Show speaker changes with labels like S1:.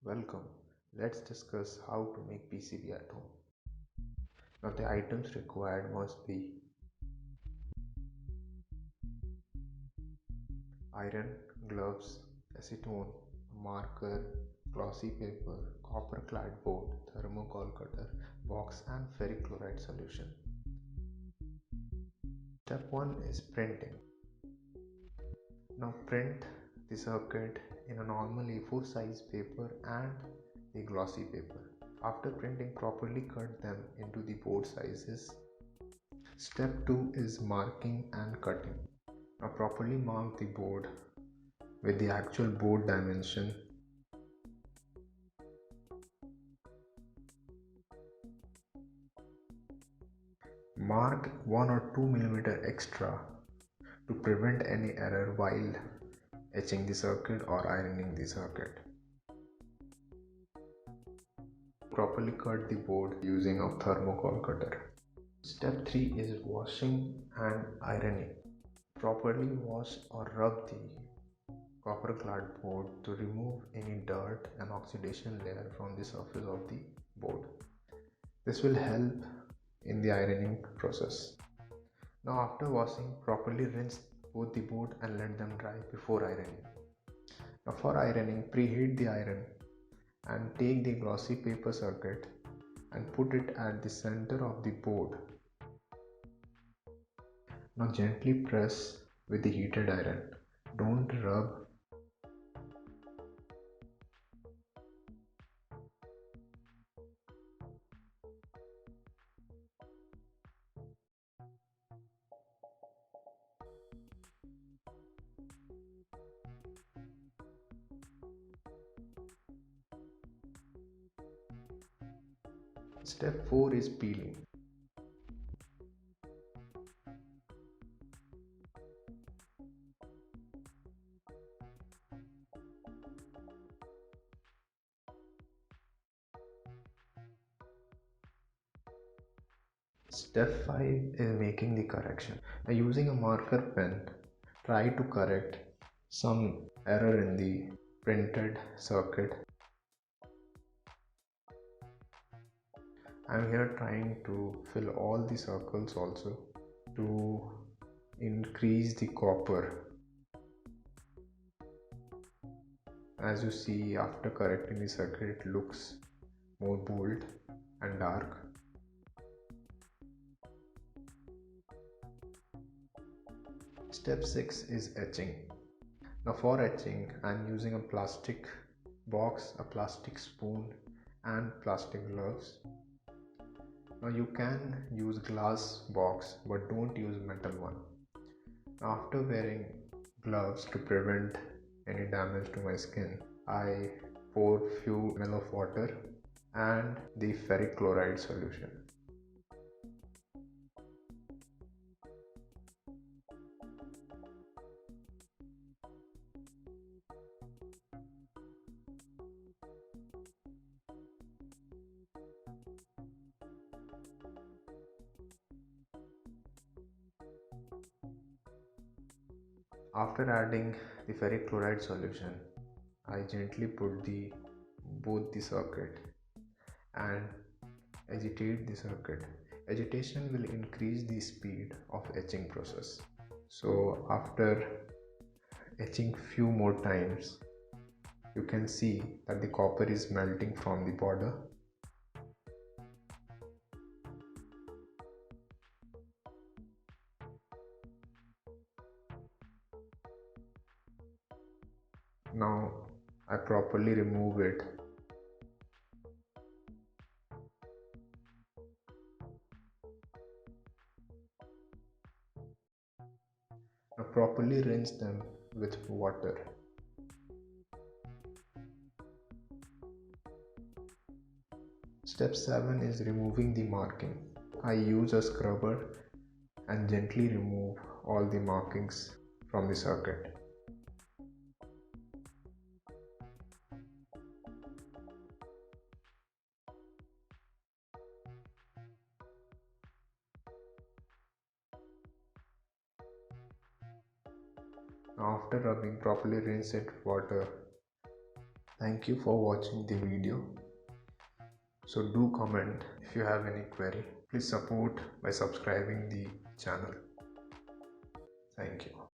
S1: Welcome. Let's discuss how to make PCB at home. Now the items required must be iron, gloves, acetone, marker, glossy paper, copper clad board, thermocol cutter, box and ferric chloride solution. Step 1 is printing. Now print the circuit in a normal A4 size paper and the glossy paper. After printing, properly cut them into the board sizes. Step 2 is marking and cutting. Now properly mark the board with the actual board dimension. Mark 1 or 2 mm extra to prevent any error while etching the circuit or ironing the circuit. Properly cut the board using a thermocol cutter. Step 3 is washing and ironing. Properly wash or rub the copper clad board to remove any dirt and oxidation layer from the surface of the board. This will help in the ironing process. Now after washing, properly rinse both the board and let them dry before ironing. Now for ironing, preheat the iron and take the glossy paper circuit and put it at the center of the board. Now gently press with the heated iron. Don't rub. Step 4 is peeling. Step 5 is making the correction. Now using a marker pen, try to correct some error in the printed circuit. I am here trying to fill all the circles also to increase the copper. As you see, after correcting the circuit, it looks more bold and dark. Step 6 is etching. Now for etching, I am using a plastic box, a plastic spoon and plastic gloves. Now you can use glass box but don't use metal one. Now after wearing gloves to prevent any damage to my skin, I pour few ml of water and the ferric chloride solution. After adding the ferric chloride solution, I gently put both the circuit and agitate the circuit. Agitation will increase the speed of etching process. So after etching few more times, you can see that the copper is melting from the border. Now I properly remove it. Now properly rinse them with water. Step 7 is removing the marking. I use a scrubber and gently remove all the markings from the circuit. Now after rubbing, properly rinse it with water. Thank you for watching the video. So do comment if you have any query. Please support by subscribing the channel. Thank you.